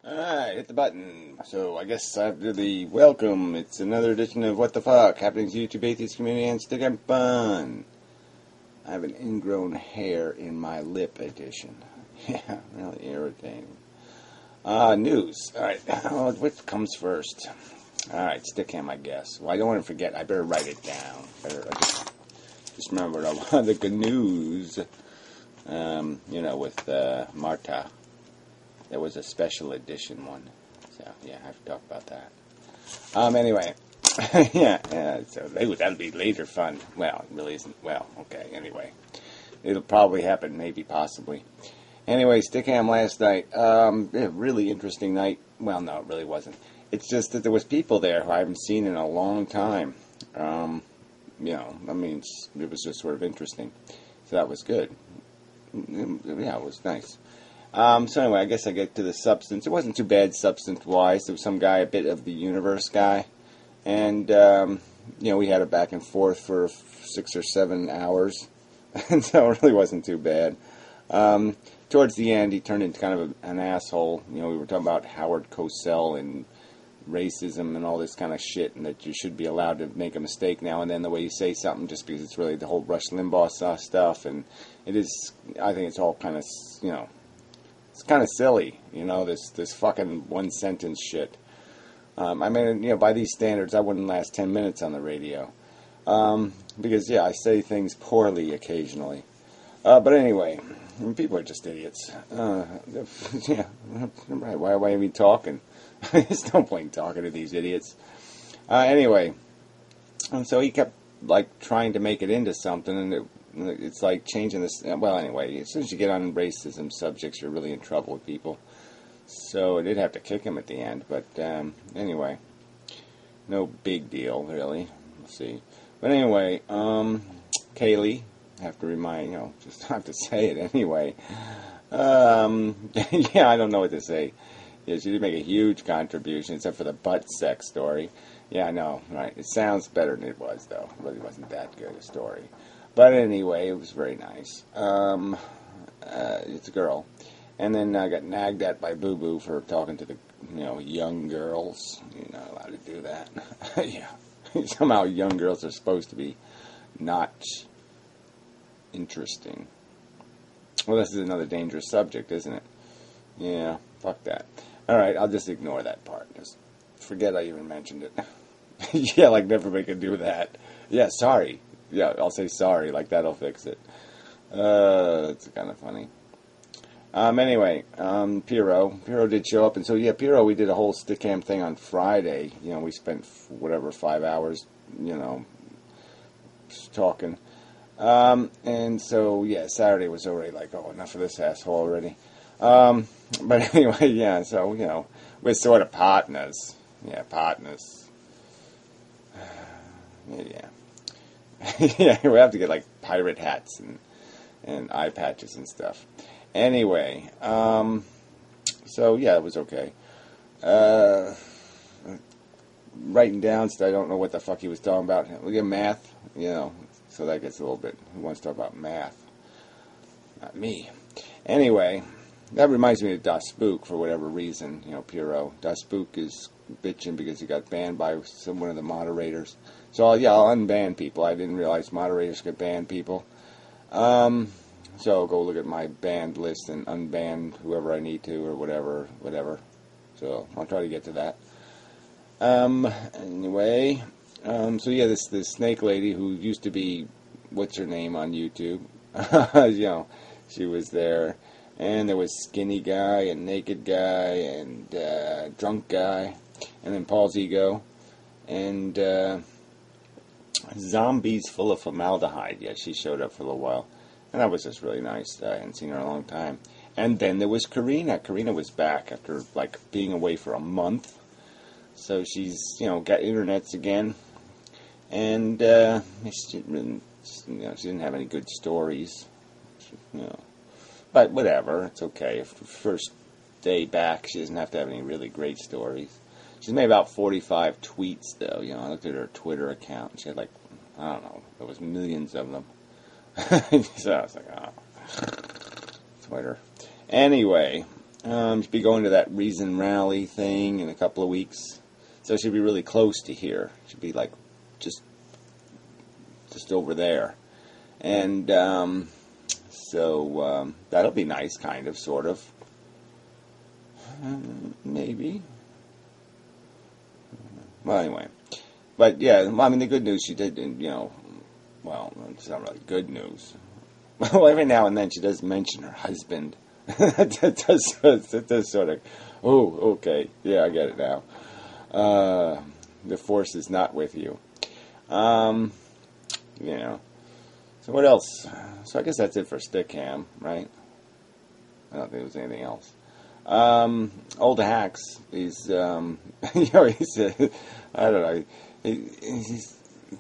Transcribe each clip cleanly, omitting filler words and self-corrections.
Alright, hit the button. So I guess after the welcome, it's another edition of What the Fuck, happening to YouTube atheist community and stick and fun. I have an ingrown hair in my lip edition. Yeah, really irritating. News. Alright, what comes first? Alright, Stickham, I guess. Well, I don't want to forget. I better write it down. Just remembered a lot of the good news. With Marta. There was a special edition one. So, yeah, I have to talk about that. Anyway. So that'll be later fun. Well, it really isn't. Well, okay, anyway. It'll probably happen, maybe, possibly. Anyway, Stickham last night. Really interesting night. Well, no, it really wasn't. It's just that there was people there who I haven't seen in a long time. It was just sort of interesting. So that was good. Yeah, it was nice. So anyway, I guess I get to the substance. It wasn't too bad substance-wise. There was some guy, a bit of the universe guy. And, we had a back and forth for 6 or 7 hours. And so it really wasn't too bad. Towards the end, he turned into kind of an asshole. We were talking about Howard Cosell and racism and all this kind of shit, and that you should be allowed to make a mistake now and then the way you say something, just because it's really the whole Rush Limbaugh stuff. And it is, I think it's all kind of, it's kind of silly, this fucking one-sentence shit. By these standards, I wouldn't last 10 minutes on the radio. Because, I say things poorly occasionally. But anyway, people are just idiots. Right, why are we even talking? There's no point in talking to these idiots. Anyway, and so he kept, trying to make it into something, and it's like changing this. Well, anyway, as soon as you get on racism subjects, you're really in trouble with people. So I did have to kick him at the end, but anyway, no big deal, really. We'll see. But anyway, Kaylee, I have to remind, just have to say it anyway. I don't know what to say. Yeah, she did make a huge contribution, except for the butt sex story. Yeah, I know, right. It sounds better than it was, though. It really wasn't that good a story. But anyway, it was very nice. It's a girl. And then I got nagged at by Boo Boo for talking to the, young girls. You're not allowed to do that. Yeah. Somehow young girls are supposed to be not interesting. Well, this is another dangerous subject, isn't it? Yeah, fuck that. Alright, I'll just ignore that part. Just forget I even mentioned it. Yeah, never make it do that. Yeah, sorry. Yeah, I'll say sorry, that'll fix it. It's kind of funny. Anyway, Piro did show up, and so, Piro, we did a whole Stickham thing on Friday. We spent, 5 hours, talking. And so, Saturday was already enough of this asshole already. But anyway, so, we're sort of partners. Yeah, partners. Yeah. Yeah, we have to get, pirate hats and eye patches and stuff. Anyway, so, it was okay. Writing down stuff, I don't know what the fuck he was talking about. We get math, so that gets a little bit, who wants to talk about math? Not me. Anyway, that reminds me of Das Spook for whatever reason, Piro. Das Spook is bitching because he got banned by one of the moderators. So, I'll unban people. I didn't realize moderators could ban people. So, go look at my banned list and unban whoever I need to or whatever. So, I'll try to get to that. Anyway, this snake lady who used to be, what's her name on YouTube? She was there. And there was skinny guy and naked guy and drunk guy. And then Paul's ego. And zombies full of formaldehyde. Yeah, she showed up for a little while. And that was just really nice. I hadn't seen her in a long time. And then there was Karina. Karina was back after, being away for a month. So she's, got internets again. And, she didn't have any good stories. But whatever, it's okay. First day back, she doesn't have to have any really great stories. She's made about 45 tweets, though. I looked at her Twitter account. She had, I don't know, there was millions of them. So I was like, oh, Twitter. Anyway, Should be going to that Reason Rally thing in a couple of weeks. So it should be really close to here. Should be like just over there. And so that'll be nice, kind of, sort of. Maybe. Well, anyway. But yeah, I mean, the good news, she did, well, it's not really good news. Well, every now and then she does mention her husband. It does sort of, oh, okay, yeah, I get it now. The force is not with you. So what else? So I guess that's it for Stickham, right? I don't think there's anything else. Old Hacks, he's, I don't know, he's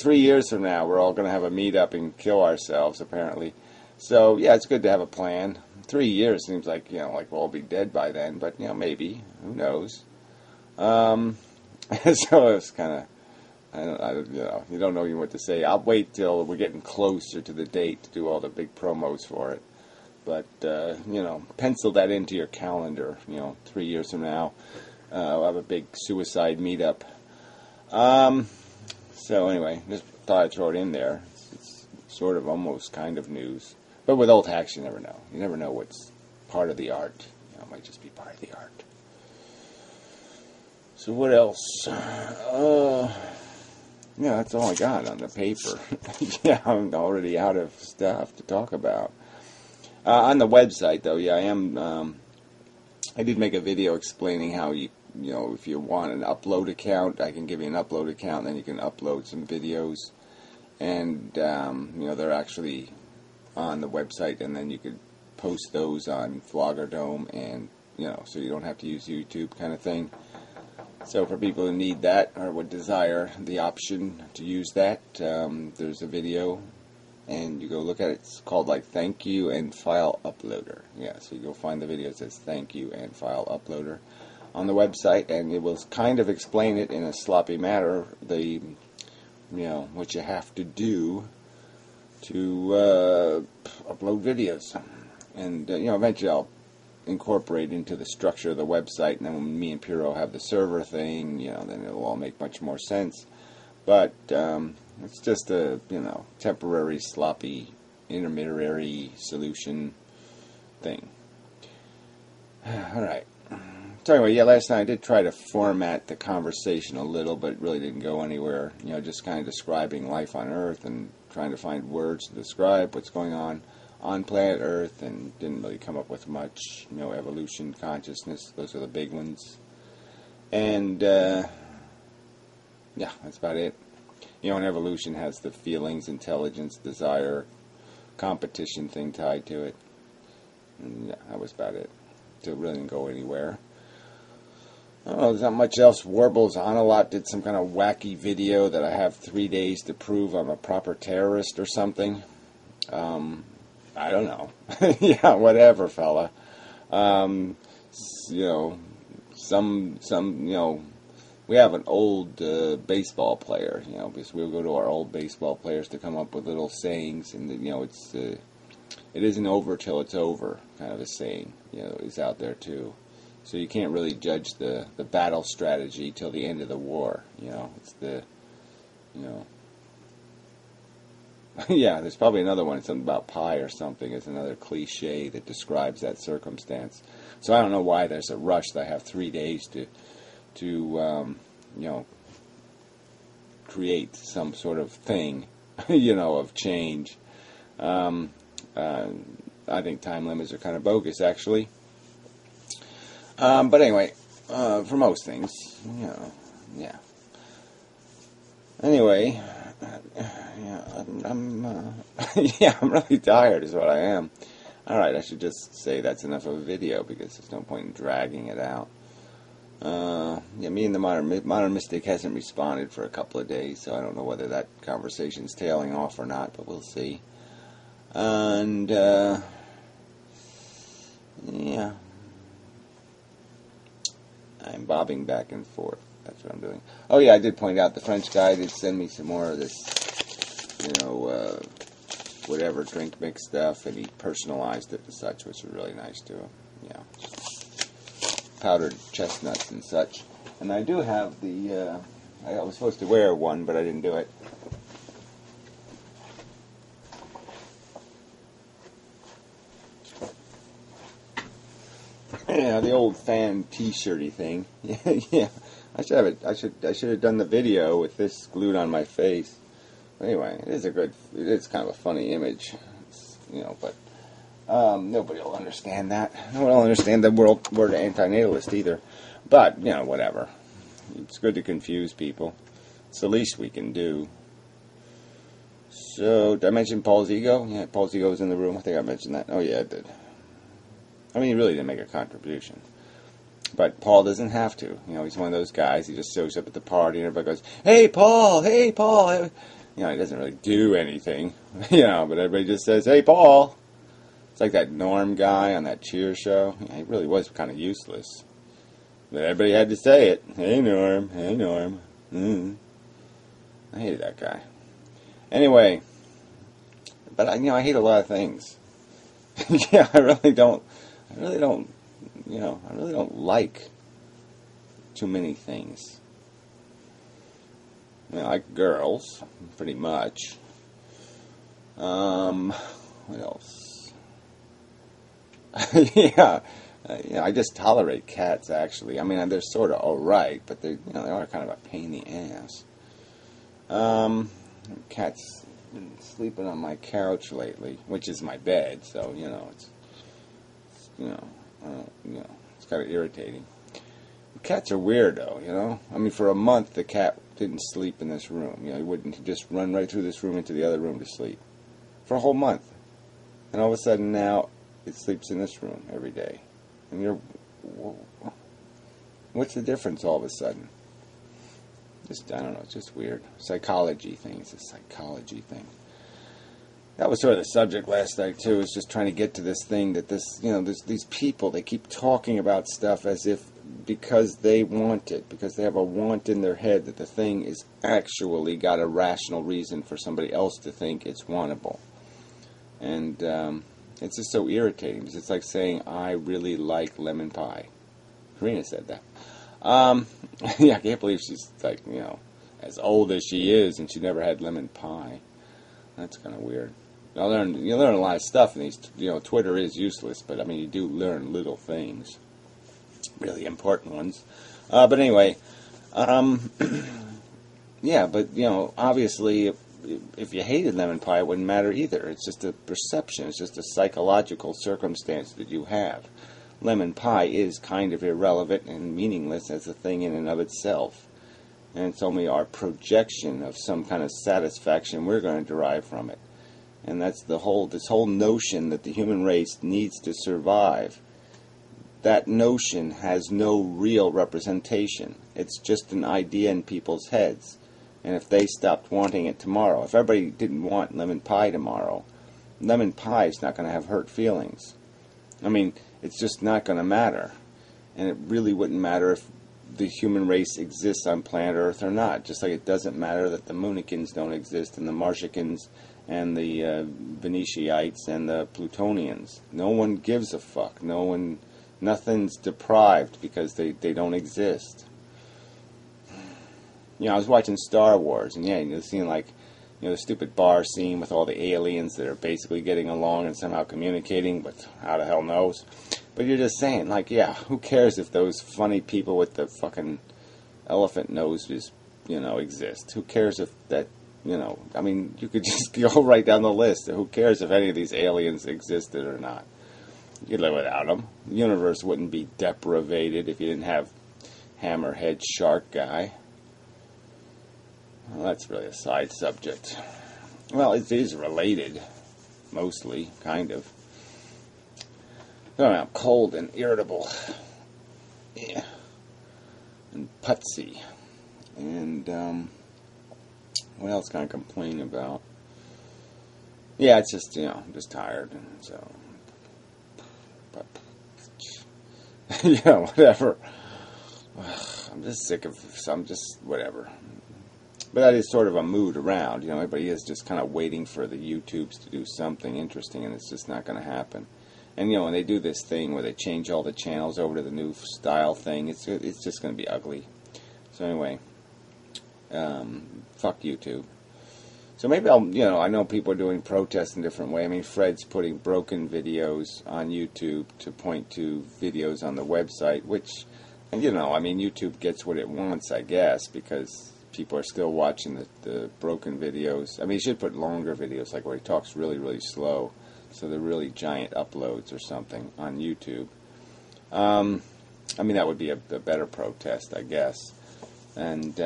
3 years from now, we're all going to have a meet-up and kill ourselves, apparently. So, yeah, it's good to have a plan. 3 years seems like, like we'll all be dead by then, but, maybe. Who knows? So it's kind of, you don't know even what to say. I'll wait till we're getting closer to the date to do all the big promos for it. But, pencil that into your calendar, 3 years from now. We'll have a big suicide meetup. So anyway, just thought I'd throw it in there. It's sort of almost kind of news. But with Old Hacks, you never know. You never know what's part of the art. It might just be part of the art. So what else? Yeah, that's all I got on the paper. Yeah, I'm already out of stuff to talk about. On the website, though, yeah, I did make a video explaining how if you want an upload account, I can give you an upload account, and then you can upload some videos. And, they're actually on the website, and then you could post those on Floggerdome, and, so you don't have to use YouTube kind of thing. So for people who need that or would desire the option to use that, there's a video, and you go look at it. It's called like Thank You and File Uploader. Yeah, so you go find the video that says Thank You and File Uploader on the website, and it will kind of explain it in a sloppy manner, what you have to do to upload videos. And, eventually I'll incorporate into the structure of the website, and then when me and Piro have the server thing, then it'll all make much more sense. But it's just a, temporary, sloppy, intermediary solution thing. All right. So anyway, last night I did try to format the conversation a little, but it really didn't go anywhere. Just kind of describing life on Earth and trying to find words to describe what's going on planet Earth, and didn't really come up with much. Evolution, consciousness, those are the big ones. And, yeah, that's about it. And evolution has the feelings, intelligence, desire, competition thing tied to it. And, yeah, that was about it. So it really didn't go anywhere. I don't know, there's not much else. Warbles on a lot did some kind of wacky video that I have 3 days to prove I'm a proper terrorist or something. I don't know. Yeah, whatever, fella. We have an old baseball player, because we'll go to our old baseball players to come up with little sayings, and it isn't over till it's over, kind of a saying, is out there too. So you can't really judge the battle strategy till the end of the war, it's the, yeah, there's probably another one, something about pie or something. It's another cliche that describes that circumstance. So I don't know why there's a rush that I have 3 days to create some sort of thing, of change. I think time limits are kind of bogus, actually. But anyway, for most things, yeah. Anyway, I'm really tired is what I am. Alright, I should just say that's enough of a video, because there's no point in dragging it out. Me and the Modern Mystic hasn't responded for a couple of days, so I don't know whether that conversation's tailing off or not, but we'll see. And, yeah. I'm bobbing back and forth. That's what I'm doing. Oh, yeah, I did point out the French guy did send me some more of this, whatever drink mix stuff, and he personalized it and such, which was really nice to him. Yeah. powdered chestnuts and such. And I do have the, I was supposed to wear one, but I didn't do it. Yeah, the old fan T-shirty thing. Yeah, I should have it. I should have done the video with this glued on my face. But anyway, it is kind of a funny image, but nobody will understand that. No one will understand the word antinatalist either. But whatever. It's good to confuse people. It's the least we can do. So, did I mention Paul's ego? Yeah, Paul's ego was in the room. I think I mentioned that. Oh yeah, I did. I mean, he really didn't make a contribution. But Paul doesn't have to. He's one of those guys. He just shows up at the party and everybody goes, "Hey, Paul! Hey, Paul!" He doesn't really do anything. But everybody just says, "Hey, Paul!" It's like that Norm guy on that Cheers show. He really was kind of useless. But everybody had to say it. "Hey, Norm. Hey, Norm." I hated that guy. Anyway, but I hate a lot of things. Yeah, I really don't like too many things. I like girls, pretty much. What else? Yeah, I just tolerate cats, actually. I mean, they're sort of alright, but they are kind of a pain in the ass. Cat's been sleeping on my couch lately, which is my bed, so, it's kind of irritating. Cats are weird, though, I mean, for a month, the cat didn't sleep in this room. He'd just run right through this room into the other room to sleep. For a whole month. And all of a sudden, now, it sleeps in this room every day. And what's the difference all of a sudden? I don't know, it's just weird. Psychology thing. It's a psychology thing. That was sort of the subject last night, too, is just trying to get to this thing that there's these people, they keep talking about stuff as if because they want it, because they have a want in their head that the thing is actually got a rational reason for somebody else to think it's wantable. And it's just so irritating, because it's like saying, "I really like lemon pie." Karina said that. Yeah, I can't believe she's like, as old as she is, and she never had lemon pie. That's kind of weird. You learn a lot of stuff in these. Twitter is useless, but I mean, you do learn little things, really important ones. But anyway, yeah. But obviously, if you hated lemon pie, it wouldn't matter either. It's just a perception. It's just a psychological circumstance that you have. Lemon pie is kind of irrelevant and meaningless as a thing in and of itself. And it's only our projection of some kind of satisfaction we're going to derive from it. And that's this whole notion that the human race needs to survive. That notion has no real representation. It's just an idea in people's heads. And if they stopped wanting it tomorrow, if everybody didn't want lemon pie tomorrow, lemon pie is not going to have hurt feelings. I mean, it's just not going to matter. And it really wouldn't matter if the human race exists on planet Earth or not. Just like it doesn't matter that the Moonikins don't exist, and the Martians, and the Venetiites, and the Plutonians. No one gives a fuck. Nothing's deprived because they don't exist. I was watching Star Wars, and you're seeing the stupid bar scene with all the aliens that are basically getting along and somehow communicating, but how the hell knows? But you're just saying, who cares if those funny people with the fucking elephant noses, exist? Who cares if that, I mean, you could just go right down the list. Who cares if any of these aliens existed or not? You could live without them. The universe wouldn't be deprivated if you didn't have Hammerhead Shark Guy. Well, that's really a side subject. Well, it is related, mostly, kind of. I'm cold and irritable. Yeah. And putsy. And, what else can I complain about? Yeah, it's just, I'm just tired, and so... whatever. I'm just sick of... whatever. But that is sort of a mood around. Everybody is just kind of waiting for the YouTubes to do something interesting, and it's just not going to happen. And, you know, when they do this thing where they change all the channels over to the new style thing, it's just going to be ugly. So anyway, fuck YouTube. So maybe I'll, you know, I know people are doing protests in a different way. I mean, Fred's putting broken videos on YouTube to point to videos on the website, which, you know, I mean, YouTube gets what it wants, I guess, because people are still watching the broken videos. I mean, he should put longer videos, like where he talks really, really slow, so they're really giant uploads or something on YouTube. I mean, that would be a better protest, I guess. And,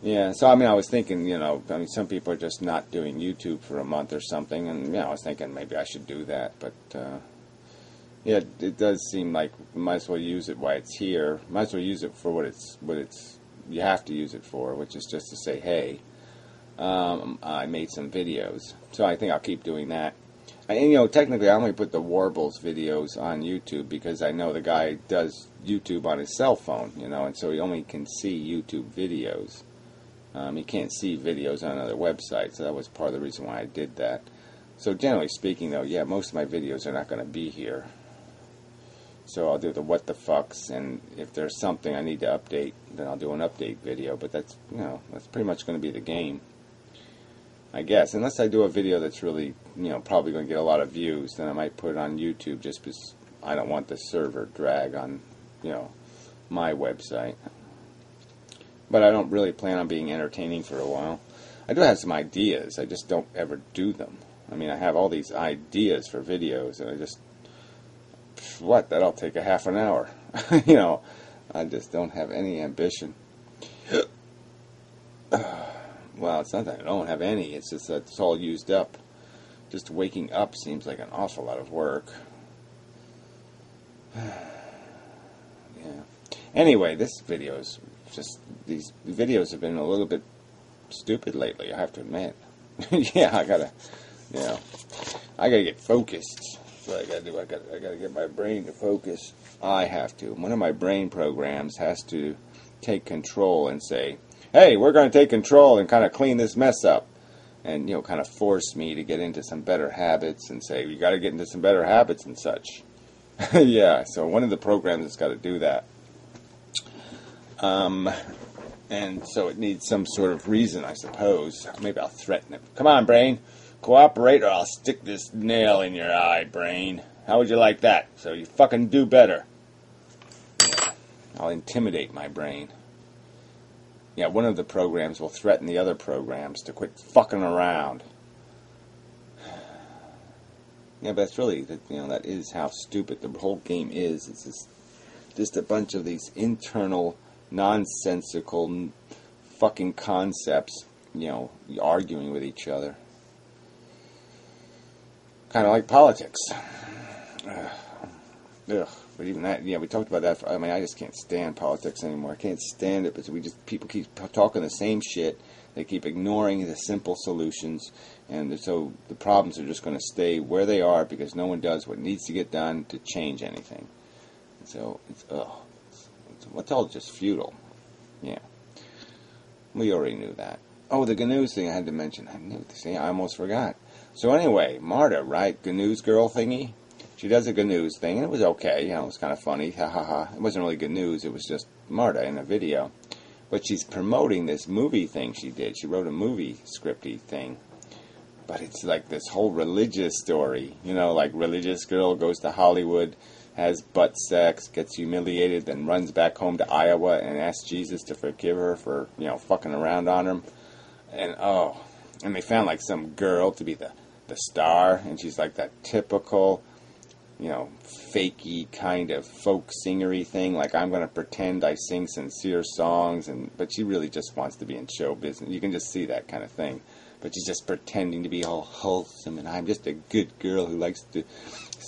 yeah, so I mean, I was thinking, you know, I mean, some people are just not doing YouTube for a month or something, and, you know, I was thinking maybe I should do that, but, yeah, it does seem like you might as well use it while it's here. Might as well use it for what it's you have to use it for, which is just to say, hey, I made some videos. So I think I'll keep doing that. And, you know, technically I only put the Warbles videos on YouTube because I know the guy does YouTube on his cell phone, you know, and so he only can see YouTube videos. He can't see videos on other websites, so that was part of the reason why I did that. So generally speaking, though, yeah, most of my videos are not going to be here. So I'll do the what the fucks, and if there's something I need to update, then I'll do an update video. But that's, you know, that's pretty much going to be the game, I guess. Unless I do a video that's really, you know, probably going to get a lot of views, then I might put it on YouTube just because I don't want the server drag on, you know, my website. But I don't really plan on being entertaining for a while. I do have some ideas, I just don't ever do them. I mean, I have all these ideas for videos, and I just, what, that'll take a half an hour. You know, I just don't have any ambition. Well, it's not that I don't have any, it's just that it's all used up. Just waking up seems like an awful lot of work. Yeah. Anyway, this video is just, these videos have been a little bit stupid lately, I have to admit. Yeah, I gotta get focused. That's what I gotta do. I gotta get my brain to focus. I have to. One of my brain programs has to take control and say, hey, we're going to take control and kind of clean this mess up. And, you know, kind of force me to get into some better habits and say, you got to get into some better habits and such. Yeah, so one of the programs has got to do that. And so it needs some sort of reason, I suppose. Maybe I'll threaten it. Come on, brain. Cooperate or I'll stick this nail in your eye, brain. How would you like that? So you fucking do better. Yeah. I'll intimidate my brain. Yeah, one of the programs will threaten the other programs to quit fucking around. Yeah, but that's really, you know, that is how stupid the whole game is. It's just a bunch of these internal, nonsensical fucking concepts, you know, arguing with each other. Kind of like politics. Ugh. But even that, yeah, we talked about that. I mean, I just can't stand politics anymore. I can't stand it because people keep talking the same shit. They keep ignoring the simple solutions, and so the problems are just going to stay where they are because no one does what needs to get done to change anything. And so it's all just futile. Yeah, we already knew that. Oh, the GNU's thing I had to mention. I knew this. I almost forgot. So anyway, Marta, right? GNU's girl thingy. She does a GNU's thing, and it was okay. You know, it was kind of funny. Ha ha ha. It wasn't really good news. It was just Marta in a video. But she's promoting this movie thing she did. She wrote a movie scripty thing. But it's like this whole religious story. You know, like religious girl goes to Hollywood, has butt sex, gets humiliated, then runs back home to Iowa and asks Jesus to forgive her for, you know, fucking around on him. And, and they found like some girl to be the star. And she's like that typical, you know, fakey kind of folk singery thing, like I'm going to pretend I sing sincere songs, but she really just wants to be in show business. You can just see that kind of thing. But she's just pretending to be all wholesome, and I'm just a good girl who likes to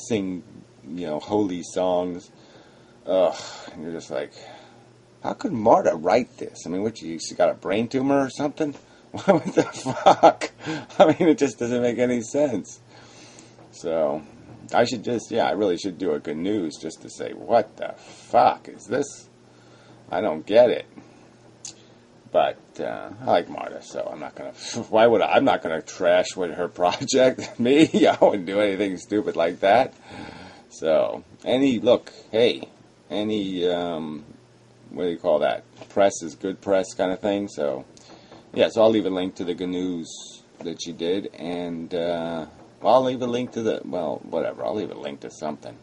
sing, you know, holy songs. Ugh, and you're just like, how could Marta write this? I mean, she got a brain tumor or something? What the fuck? I mean, it just doesn't make any sense. So I should just, I really should do a good news just to say, what the fuck is this? I don't get it. But I like Marta, so I'm not gonna. Why would I'm not gonna trash with her project? Me, I wouldn't do anything stupid like that. So any what do you call that? Press is good press kind of thing. So yeah, so I'll leave a link to the GNUs that she did, and I'll leave a link to whatever. I'll leave a link to something,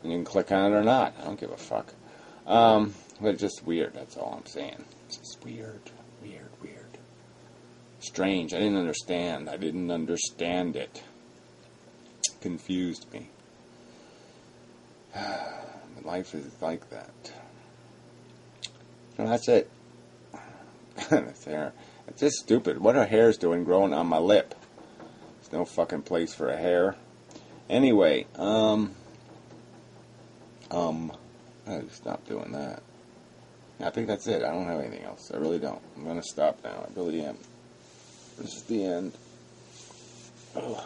and you can click on it or not. I don't give a fuck. But it's just weird. That's all I'm saying. It's just weird. Strange. I didn't understand it. Confused me. But life is like that. So that's it. That's hair. It's just stupid. What are hairs doing growing on my lip? There's no fucking place for a hair. Anyway, I gotta stop doing that. I think that's it. I don't have anything else. I really don't. I'm gonna stop now. I really am. This is the end. Ugh.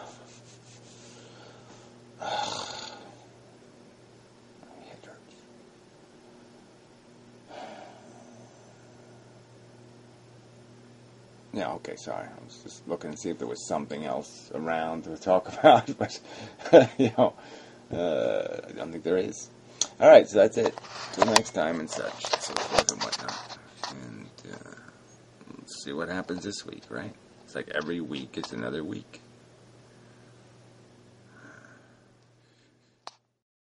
My head hurts. Yeah, okay, sorry. I was just looking to see if there was something else around to talk about, but, I don't think there is. Alright, so that's it. Till next time and such, so forth and whatnot. And, let's see what happens this week, right? It's like every week is another week.